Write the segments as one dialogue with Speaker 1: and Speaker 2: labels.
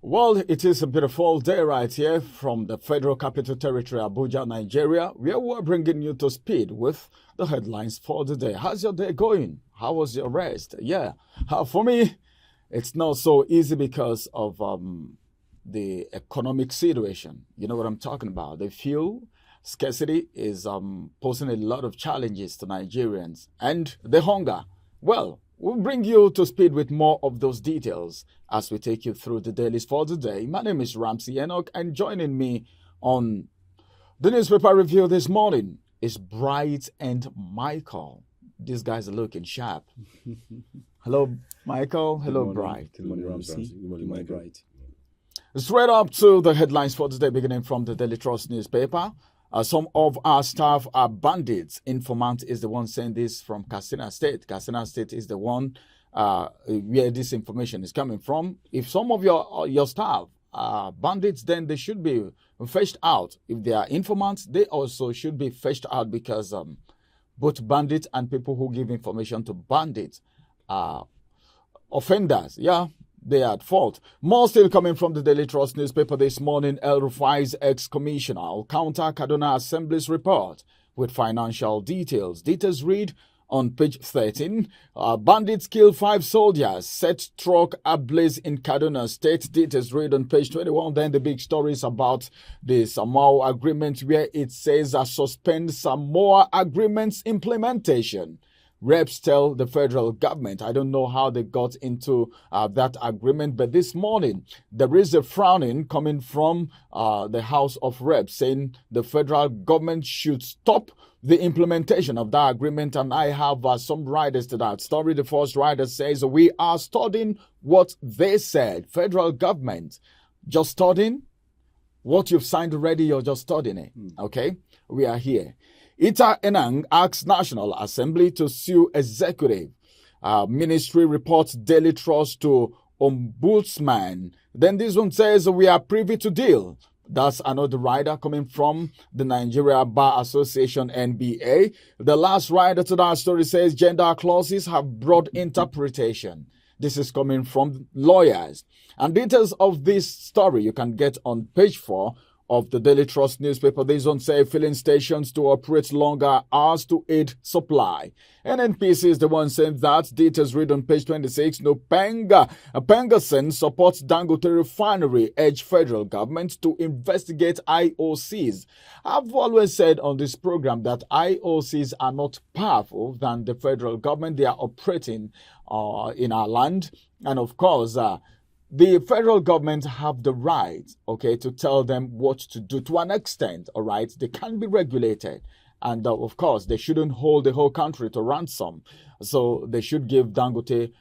Speaker 1: Well, it is a beautiful day right here from the Federal Capital Territory, Abuja, Nigeria, where we're bringing you to speed with the headlines for the day. How's your day going? How was your rest? Yeah, for me, it's not so easy because of the economic situation. You know what I'm talking about. The fuel scarcity is posing a lot of challenges to Nigerians, and the hunger. Well, we'll bring you to speed with more of those details as we take you through the dailies for the day. My name is Ramsey Enoch, and joining me on the newspaper review this morning is Bright and Michael. These guys are looking sharp. Hello, Michael. Hello, Bright.
Speaker 2: Good morning, Ramsey. Good morning, Bright.
Speaker 1: Straight up to the headlines for today, beginning from the Daily Trust newspaper. Some of our staff are bandits. Informant is the one saying this from Katsina State. Katsina State is the one where this information is coming from. If some of your staff are bandits, then they should be fetched out. If they are informants, they also should be fetched out because both bandits and people who give information to bandits are offenders. Yeah. They are at fault. More still coming from the Daily Trust newspaper this morning. El Rufai's ex-commissioner will counter Kaduna Assembly's report with financial details. Details read on page 13. Bandits kill 5 soldiers. Set truck ablaze in Kaduna State. Details read on page 21. Then the big stories about the Samoa agreement where it says suspend Samoa agreement's implementation. Reps tell the federal government. I don't know how they got into that agreement, but this morning there is a frowning coming from the House of Reps saying the federal government should stop the implementation of that agreement. And I have some riders to that story. The first rider says, we are studying what they said. Federal government, just studying what you've signed already, you're just studying it. Okay, we are here. Ita Enang asks National Assembly to sue executive. Ministry reports Daily Trust to Ombudsman. Then this one says we are privy to deal. That's another rider coming from the Nigeria Bar Association, NBA. The last rider to that story says gender clauses have broad interpretation. This is coming from lawyers. And details of this story you can get on page 4 of the Daily Trust newspaper. These one say filling stations to operate longer hours to aid supply. NNPC is the one saying that. Details read on page 26. No Pengasen supports Dangote refinery, urge federal government to investigate IOCs. I've always said on this program that IOCs are not powerful than the federal government. They are operating in our land. And of course, the federal government have the right, okay, to tell them what to do to an extent, all right? They can be regulated. And of course, they shouldn't hold the whole country to ransom. So they should give Dangote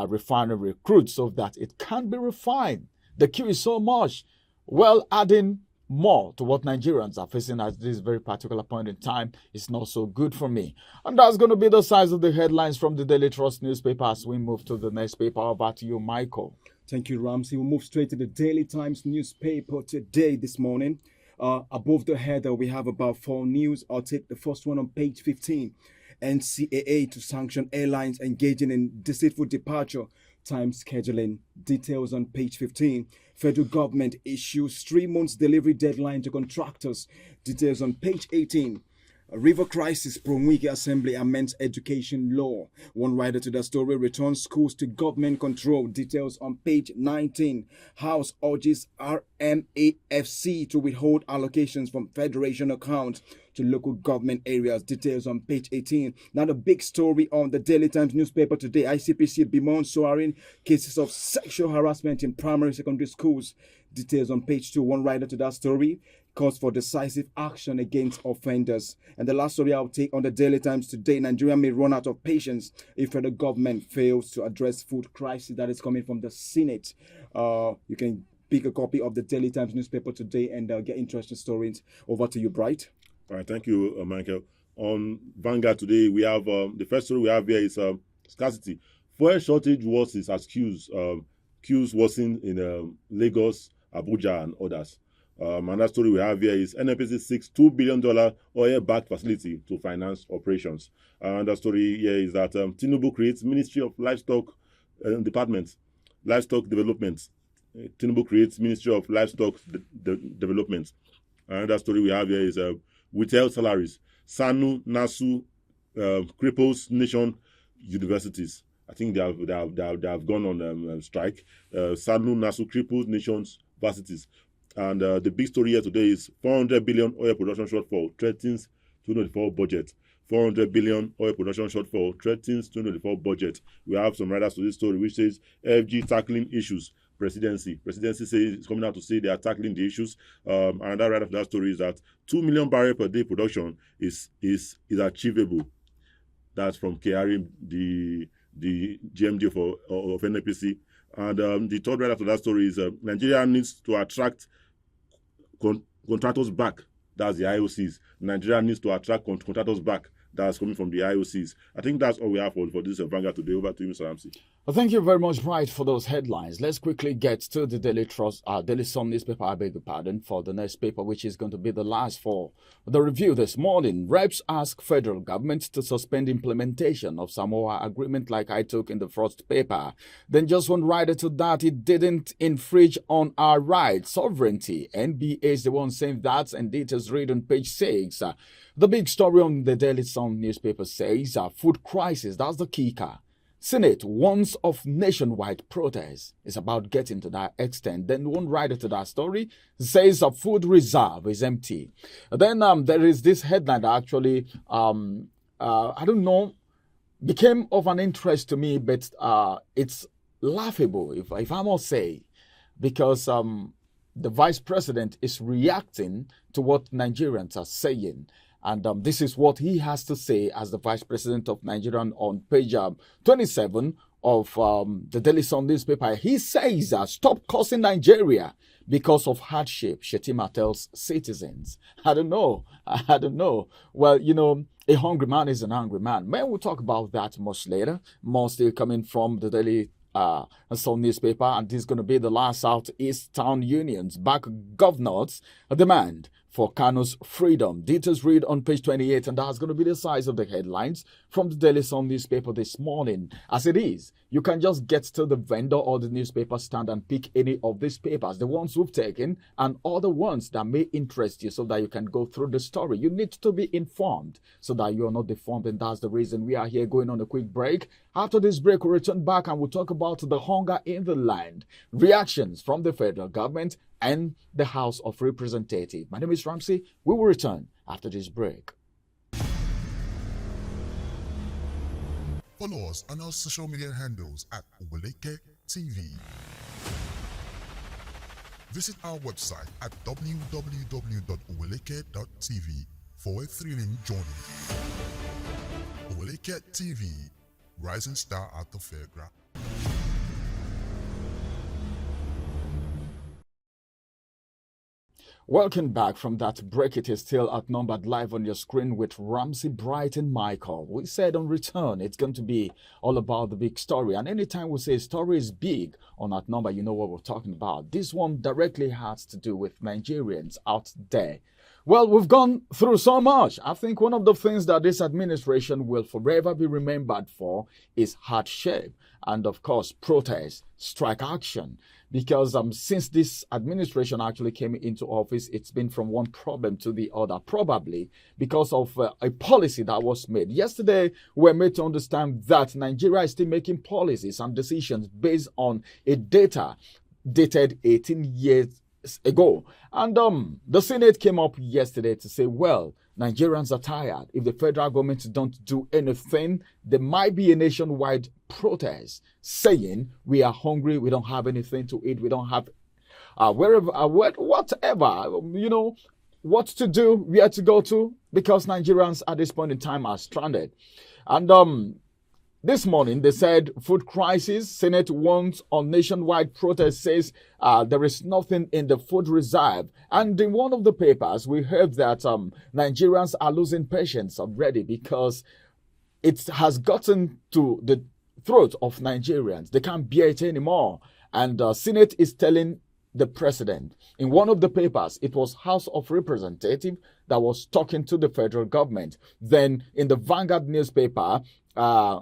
Speaker 1: refinery crude so that it can be refined. The queue is so much. Well, adding more to what Nigerians are facing at this very particular point in time is not so good for me. And that's going to be the size of the headlines from the Daily Trust newspaper as we move to the next paper. Over to you, Michael.
Speaker 2: Thank you, Ramsey. We'll move straight to the Daily Times newspaper today, this morning. Above the header, we have about 4 news. I'll take the first one on page 15. NCAA to sanction airlines engaging in deceitful departure time scheduling. Details on page 15. Federal government issues 3 months delivery deadline to contractors. Details on page 18. River crisis, Oweleke Assembly amends education law. One writer to the story returns schools to government control. Details on page 19. House urges RMAFC to withhold allocations from federation account to local government areas. Details on page 18. Now the big story on the Daily Times newspaper today. ICPC bemoans soaring cases of sexual harassment in primary secondary schools. Details on page 2. One writer to that story calls for decisive action against offenders. And the last story I'll take on the Daily Times today, Nigeria may run out of patience if the government fails to address food crisis. That is coming from the Senate. You can pick a copy of the Daily Times newspaper today and get interesting stories. Over to you, Bright.
Speaker 3: All right, thank you, Michael. On Vanguard today, we have the first story we have here is scarcity. Fuel shortage worsens as queues worsen in Lagos, Abuja, and others. Another story we have here is NNPC seeks $2 billion oil-backed facility to finance operations. Another story here is that Tinubu creates Ministry of Livestock Development. Tinubu creates Ministry of Livestock Development. Another story we have here is withheld salaries. SANU, NASU, cripples nation universities. I think they have gone on strike. SANU, NASU, cripples nations universities. And the big story here today is 400 billion oil production shortfall threatens 2024 budget. 400 billion oil production shortfall threatens 2024 budget. We have some writers to this story which says FG tackling issues. Presidency says it's coming out to say they are tackling the issues. Another writer for that story is that 2 million barrel per day production is achievable. That's from KRI, the GMD of NNPC. And the third writer for that story is Nigeria needs to attract contractors back. That's the IOCs. Nigeria needs to attract contractors back. That's coming from the IOCs. I think that's all we have for this Vanguard today. Over to you, Mr. Ramsey.
Speaker 1: Well, thank you very much, Bright, for those headlines. Let's quickly get to the Daily Sun newspaper, I beg your pardon, for the next paper, which is going to be the last for the review this morning. Reps ask federal government to suspend implementation of Samoa agreement like I took in the first paper. Then just one writer to that, it didn't infringe on our rights, sovereignty. NBA is the one saying that, and details read on page 6. The big story on the Daily Sun newspaper says food crisis, that's the kicker. Senate warns of nationwide protests. It's about getting to that extent. Then one writer to that story says a food reserve is empty. Then there is this headline that actually, I don't know, became of an interest to me, but it's laughable, if I must say, because the vice president is reacting to what Nigerians are saying. And this is what he has to say as the Vice President of Nigeria on page 27 of the Daily Sun newspaper. He says, stop cursing Nigeria because of hardship, Shetima tells citizens. I don't know. Well, you know, a hungry man is an angry man. Maybe we'll talk about that much later. More still coming from the Daily Sun newspaper, and this is going to be the last Southeast Town Unions back governors demand for Kano's freedom. Details read on page 28, and that's going to be the size of the headlines from the Daily Sun newspaper this morning. As it is, you can just get to the vendor or the newspaper stand and pick any of these papers, the ones we've taken and other ones that may interest you, so that you can go through the story. You need to be informed so that you are not deformed, and that's the reason we are here going on a quick break. After this break, we'll return back and we'll talk about the hunger in the land, reactions from the federal government and the House of Representatives. My name is Ramsey. We will return after this break.
Speaker 4: Follow us on our social media handles at Oweleke TV. Visit our website at www.oweleke.tv for a thrilling journey. Oweleke TV, rising star at the fairground.
Speaker 1: Welcome back from that break. It is still outnumbered live on your screen with Ramsey, Bright, and Michael. We said on return, it's going to be all about the big story. And anytime we say story is big on Outnumber, you know what we're talking about. This one directly has to do with Nigerians out there. Well, we've gone through so much. I think one of the things that this administration will forever be remembered for is hardship and, of course, protest, strike action. Because since this administration actually came into office, it's been from one problem to the other, probably because of a policy that was made. Yesterday, we were made to understand that Nigeria is still making policies and decisions based on a data dated 18 years ago. And the Senate came up yesterday to say, well, Nigerians are tired. If the federal government don't do anything, there might be a nationwide protest saying we are hungry, we don't have anything to eat, we don't have whatever, you know, what to do, where to go to, because Nigerians at this point in time are stranded. And this morning, they said food crisis. Senate warns on nationwide protest, says there is nothing in the food reserve. And in one of the papers, we heard that Nigerians are losing patience already because it has gotten to the throat of Nigerians. They can't bear it anymore. And Senate is telling the president. In one of the papers, it was House of Representatives that was talking to the federal government. Then in the Vanguard newspaper,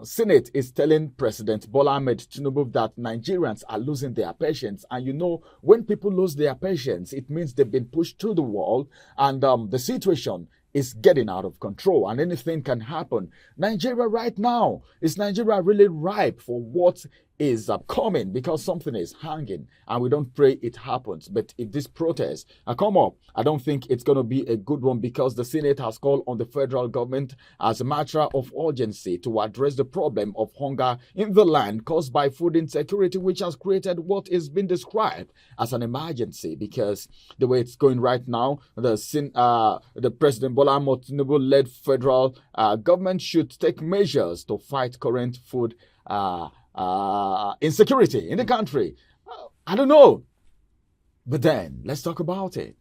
Speaker 1: Senate is telling President Bola Ahmed Tinubu that Nigerians are losing their patience. And you know, when people lose their patience, it means they've been pushed to the wall, and the situation is getting out of control and anything can happen. Nigeria right now, is Nigeria really ripe for what is coming? Because something is hanging and we don't pray it happens. But if this protest come up, I don't think it's going to be a good one, because the Senate has called on the federal government as a matter of urgency to address the problem of hunger in the land caused by food insecurity, which has created what is being described as an emergency. Because the way it's going right now, the President Bola Ahmed Tinubu-led federal government should take measures to fight current food insecurity in the country. I don't know. But then, let's talk about it.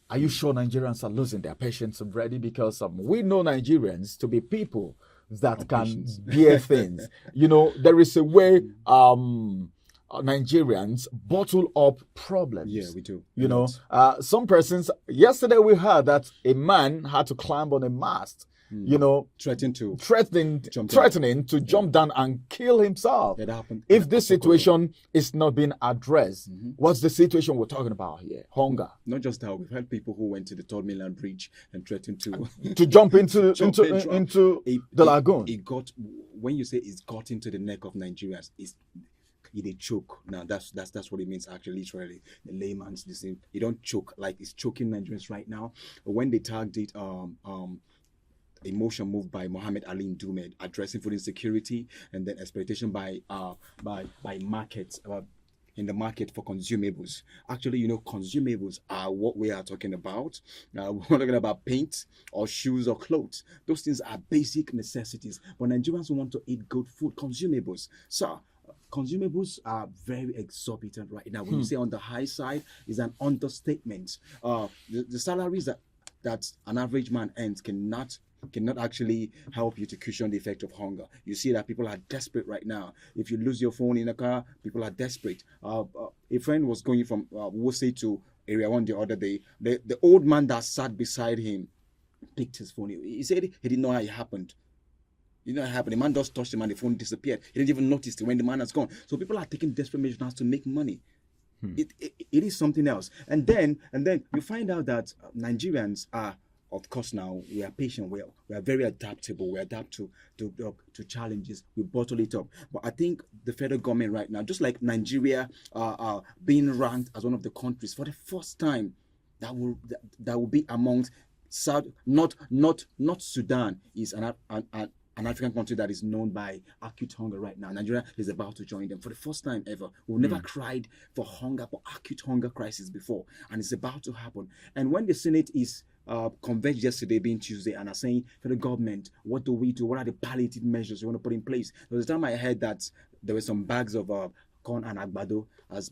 Speaker 1: Are you sure Nigerians are losing their patience already? Because we know Nigerians to be people that can bear things. You know, there is a way Nigerians bottle up problems.
Speaker 2: Yeah, we do.
Speaker 1: You know, some persons, yesterday we heard that a man had to climb on a mast, you know,
Speaker 2: threatening to
Speaker 1: jump down and kill himself.
Speaker 2: That happened.
Speaker 1: If this situation is not being addressed, what's the situation we're talking about here? Hunger.
Speaker 2: Not just that, we've had people who went to the Third Mainland Bridge and threatened to
Speaker 1: jump into the lagoon.
Speaker 2: It got, when you say it's got into the neck of Nigerians, it a choke. Now that's what it means actually, literally. The layman's the same. You don't choke like it's choking Nigerians right now. When they tagged it, a motion moved by Mohammed Ali Ndume addressing food insecurity and then exploitation by markets. In the market for consumables. Actually, you know, consumables are what we are talking about. We're not talking about paint or shoes or clothes. Those things are basic necessities. But Nigerians want to eat good food, consumables. So, consumables are very exorbitant right now. When you say on the high side, is an understatement. The salaries that an average man earns cannot actually help you to cushion the effect of hunger. You see that people are desperate right now. If you lose your phone in a car, people are desperate. A friend was going from Wose to Area 1 the other day. The old man that sat beside him picked his phone. He said he didn't know how it happened. You know what happened? The man just touched him and the phone disappeared. He didn't even notice it when the man has gone. So people are taking desperate measures now to make money. It is something else. And then you find out that Nigerians are, of course, now we are patient. We are very adaptable. We adapt to challenges. We bottle it up. But I think the federal government right now, just like Nigeria, being ranked as one of the countries for the first time, that will be amongst South, not Sudan is an African country that is known by acute hunger right now. Nigeria is about to join them for the first time ever. We've never cried for hunger, for acute hunger crisis before, and it's about to happen. And when the Senate is converged yesterday, being Tuesday, and are saying for the government, what do we do? What are the palliative measures we want to put in place? There was a time I heard that there were some bags of corn and agbado as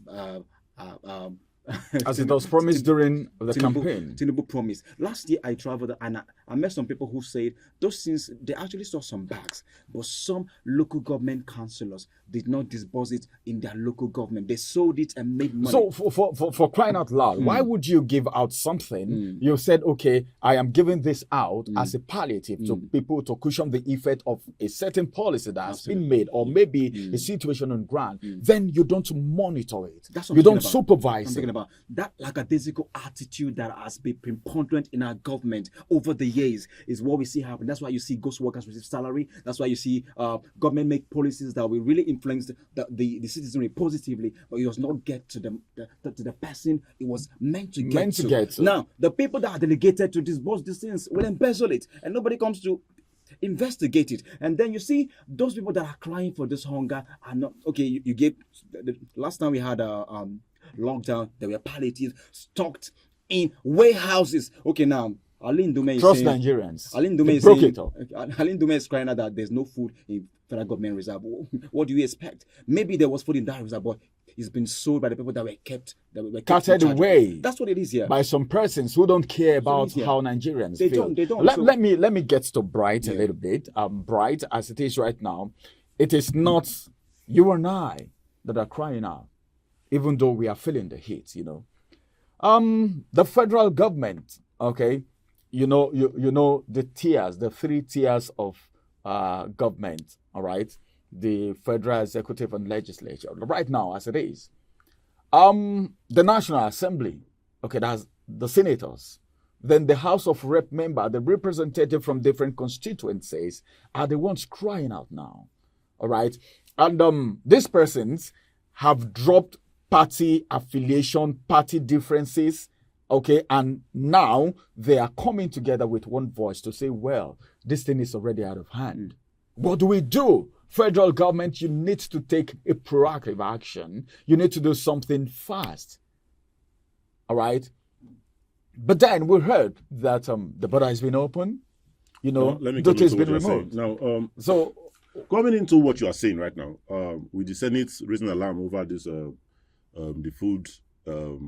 Speaker 1: as it was promised during the campaign.
Speaker 2: Tinubu promised. Last year I traveled and I met some people who said those things, they actually saw some bags, but some local government councillors did not disburse it in their local government. They sold it and made money.
Speaker 1: So for crying out loud, why would you give out something? You said, okay, I am giving this out as a palliative to people to cushion the effect of a certain policy that has been made, or maybe a situation on ground. Then you don't monitor it.
Speaker 2: That's what
Speaker 1: you don't
Speaker 2: about.
Speaker 1: supervise it.
Speaker 2: About that lackadaisical attitude that has been preponderant in our government over the years is what we see happen. That's why you see ghost workers receive salary. That's why you see government make policies that will really influence the citizenry positively, but it does not get to the person it was meant to get to. Now, the people that are delegated to disburse these things will embezzle it, and nobody comes to investigate it. And then you see those people that are crying for this hunger are not okay. You gave the last time we had lockdown, there were palliatives stocked in warehouses. Okay, now Ali Ndume is
Speaker 1: trust
Speaker 2: saying,
Speaker 1: Nigerians.
Speaker 2: Ali Ndume is
Speaker 1: broke
Speaker 2: saying,
Speaker 1: it up.
Speaker 2: Ali Ndume is crying out that there's no food in federal government reserve. What do you expect? Maybe there was food in that reserve, but it's been sold by the people that were kept
Speaker 1: carted away.
Speaker 2: That's what it is here.
Speaker 1: By some persons who don't care about how Nigerians feel.
Speaker 2: They don't.
Speaker 1: Let me get to Bright a little bit. Bright, as it is right now, it is not you and I that are crying out. even though we are feeling the heat, The federal government, okay, you know the tiers, the 3 tiers of government, all right? The federal executive and legislature. Right now, as it is, the National Assembly, okay, that's the senators. Then the House of Rep member, the representative from different constituencies, are the ones crying out now, all right? And these persons have dropped party affiliation, party differences, okay? And now they are coming together with one voice to say, well, this thing is already out of hand. What do we do? Federal government, you need to take a proactive action. You need to do something fast, all right? But then we heard that the border has been open, duty has been removed.
Speaker 3: Now,
Speaker 1: so
Speaker 3: coming into what you are saying right now, with the Senate raising alarm over this, the food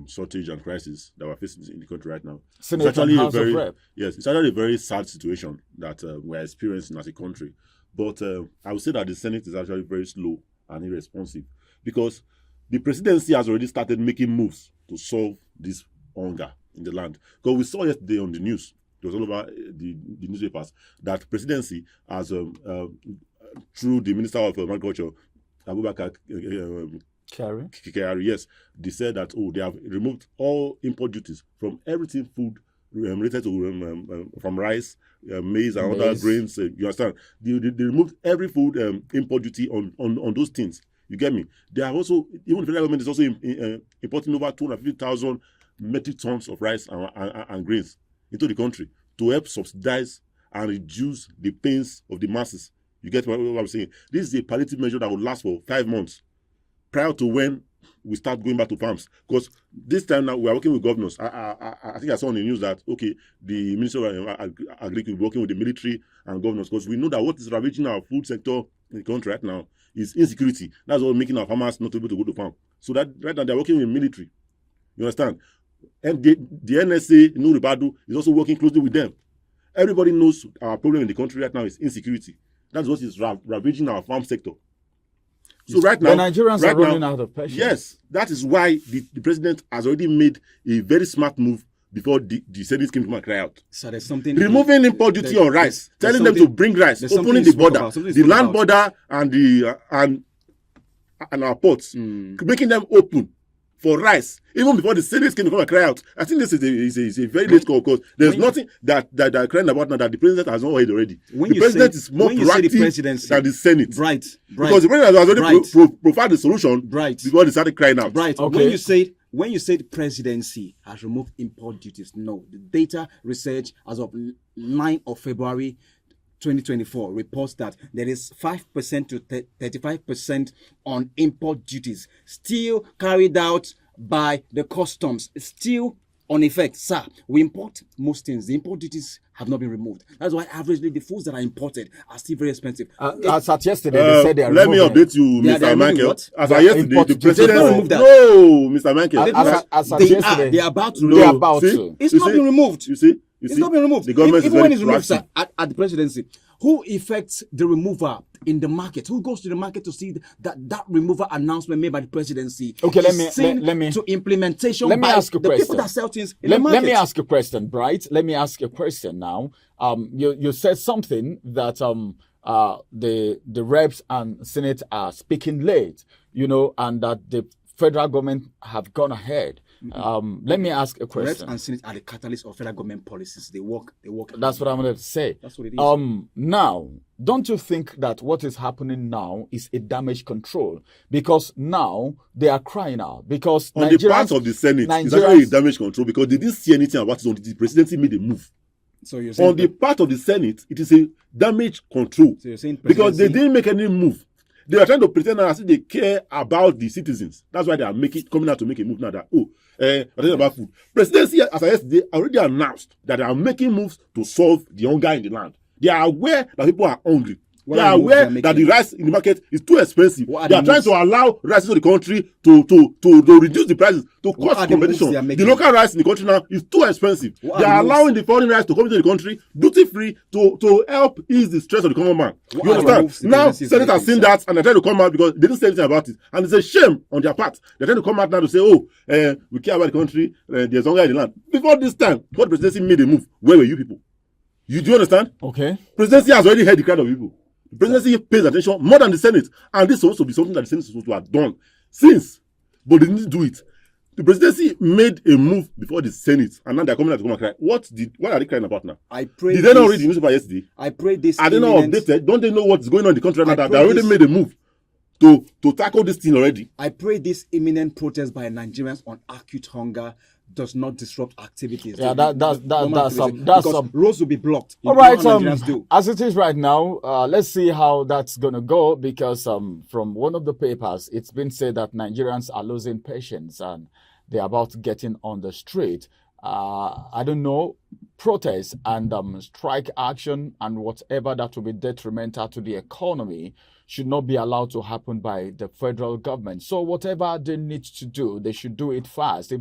Speaker 3: shortage and crisis that we're facing in the country right now,
Speaker 1: Senate it's actually House of Rep.
Speaker 3: Yes, it's actually a very sad situation that we're experiencing as a country. But I would say that the Senate is actually very slow and irresponsive because the presidency has already started making moves to solve this hunger in the land. Because we saw yesterday on the news, it was all over the newspapers, that presidency has, through the Minister of Agriculture, Abubakar Kyari, yes, they said that, they have removed all import duties from everything food related to from rice, maize, and other grains. You understand? They removed every food import duty on those things. You get me? They are also, even the federal government is also importing over 250,000 metric tons of rice and grains into the country to help subsidize and reduce the pains of the masses. You get what I'm saying? This is a palliative measure that will last for 5 months prior to when we start going back to farms. Because this time now we are working with governors. I think I saw on the news that, okay, the Minister of Agriculture is working with the military and governors because we know that what is ravaging our food sector in the country right now is insecurity. That's what making our farmers not able to go to farm. So that right now they're working with the military. You understand? And the NSA, Nuribadu, is also working closely with them. Everybody knows our problem in the country right now is insecurity. That's what is ravaging our farm sector. So right now,
Speaker 1: the Nigerians are running out of patience.
Speaker 3: Yes, that is why the president has already made a very smart move before the Senate came to cry out.
Speaker 2: So there's something
Speaker 3: removing import duty on rice, telling them to bring rice, opening the border, the land border and our ports, making them open for rice, even before the Senate came to come and cry out. I think this is a very late call because there's nothing that they're crying about now that the president has not heard already. The president is more proactive than the Senate.
Speaker 2: Right.
Speaker 3: Because the president has already provided the solution before they started crying out.
Speaker 2: Right. Okay. When you say the presidency has removed import duties, no. The data research as of 9th of February 2024 reports that there is 5% to 35% on import duties still carried out by the customs, still on effect. Sir, we import most things. The import duties have not been removed. That's why averagely the foods that are imported are still very expensive.
Speaker 1: As at yesterday, they said they are
Speaker 3: let me update you, Mr. Michael. As at yesterday, the president no, Mr. Michael.
Speaker 1: As at yesterday,
Speaker 2: they are about to.
Speaker 3: They are about to.
Speaker 2: It's not been removed.
Speaker 3: You see?
Speaker 2: It's not been removed.
Speaker 3: The government
Speaker 2: even
Speaker 3: is
Speaker 2: when it's
Speaker 3: very
Speaker 2: removed, sir, at the presidency, who effects the remover in the market? Who goes to the market to see that remover announcement made by the presidency?
Speaker 1: Okay, let me
Speaker 2: to implementation.
Speaker 1: Let me ask a question.
Speaker 2: People that sell things in the market.
Speaker 1: Let me ask a question, right? Let me ask a question now. You said something that the reps and Senate are speaking late, and that the federal government have gone ahead. Let me ask a question.
Speaker 2: Reps and Senate are the catalyst of federal government policies. They work.
Speaker 1: That's what I'm going to say.
Speaker 2: That's what it is.
Speaker 1: Now, don't you think that what is happening now is a damage control? Because now they are crying out. Because
Speaker 3: on the part of the Senate, it's actually a damage control because they didn't see anything about it. The presidency made a move.
Speaker 2: So you're saying
Speaker 3: on the part of the Senate, it is a damage control.
Speaker 2: So you're saying
Speaker 3: because they didn't make any move. They are trying to pretend as if they care about the citizens. That's why they are coming out to make a move now that, talking about food. Presidency, as I yesterday, already announced that they are making moves to solve the hunger in the land. They are aware that people are hungry.
Speaker 2: What
Speaker 3: They
Speaker 2: are
Speaker 3: are
Speaker 2: the moves
Speaker 3: aware
Speaker 2: they are
Speaker 3: that the
Speaker 2: making?
Speaker 3: rice in the market is too expensive.
Speaker 2: What are
Speaker 3: They
Speaker 2: the
Speaker 3: are trying
Speaker 2: moves?
Speaker 3: to allow rice into the country to reduce the prices, to
Speaker 2: What
Speaker 3: cost
Speaker 2: are the moves
Speaker 3: competition.
Speaker 2: they are
Speaker 3: The
Speaker 2: making?
Speaker 3: local rice in the country now is too expensive.
Speaker 2: What
Speaker 3: They
Speaker 2: are
Speaker 3: are
Speaker 2: the
Speaker 3: allowing
Speaker 2: moves?
Speaker 3: the foreign rice to come into the country duty free to help ease the stress of the common man.
Speaker 2: What
Speaker 3: You
Speaker 2: are the moves
Speaker 3: understand?
Speaker 2: the
Speaker 3: Now,
Speaker 2: presidency is
Speaker 3: Senate has
Speaker 2: making,
Speaker 3: seen
Speaker 2: sir?
Speaker 3: that and they're trying to come out because they didn't say anything about it. And it's a shame on their part. They're trying to come out now to say, oh, we care about the country, there's hunger in the land. Before this time, what presidency made a move? Where were you people? Do you understand?
Speaker 1: Okay.
Speaker 3: Presidency has already heard the crowd of people. The presidency pays attention more than the Senate. And this is supposed to be something that the Senate is supposed to have done since. But they didn't do it. The presidency made a move before the Senate, and now they're coming out to come and cry. What are they crying about now?
Speaker 2: I pray.
Speaker 3: Did they not read the newspaper yesterday?
Speaker 2: I pray this.
Speaker 3: Are they not
Speaker 2: imminent-
Speaker 3: updated? Don't they know what's going on in the country right now?
Speaker 2: I
Speaker 3: That they
Speaker 2: pray
Speaker 3: already
Speaker 2: this-
Speaker 3: made a move to tackle this thing already.
Speaker 2: I pray this imminent protest by Nigerians on acute hunger does not disrupt activities.
Speaker 1: Yeah,
Speaker 2: Normal
Speaker 1: that's
Speaker 2: activities,
Speaker 1: some
Speaker 2: because roads will be blocked. You
Speaker 1: All
Speaker 2: know
Speaker 1: right,
Speaker 2: how Nigerians do.
Speaker 1: as it is right now, let's see how that's gonna go because from one of the papers, it's been said that Nigerians are losing patience and they're about getting on the street. I don't know, protest and strike action and whatever that will be detrimental to the economy should not be allowed to happen by the federal government. So whatever they need to do, they should do it fast.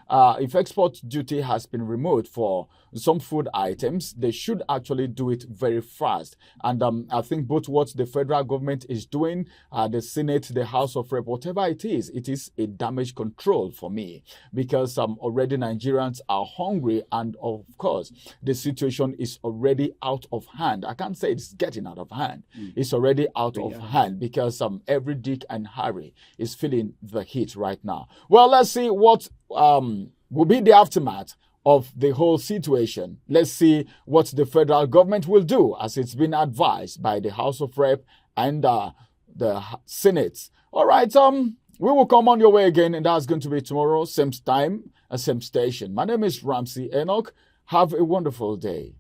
Speaker 1: If export duty has been removed for some food items, they should actually do it very fast. And I think both what the federal government is doing, the Senate, the House of Rep, whatever it is a damage control for me because already Nigerians are hungry and of course the situation is already out of hand. I can't say it's getting out of hand. It's already out of hand because every Dick and Harry is feeling the heat right now. Well, let's see what will be the aftermath of the whole situation. Let's see what the federal government will do as it's been advised by the House of Rep and the Senate. All right, we will come on your way again, and that's going to be tomorrow, same time, same station. My name is Ramsey Enoch. Have a wonderful day.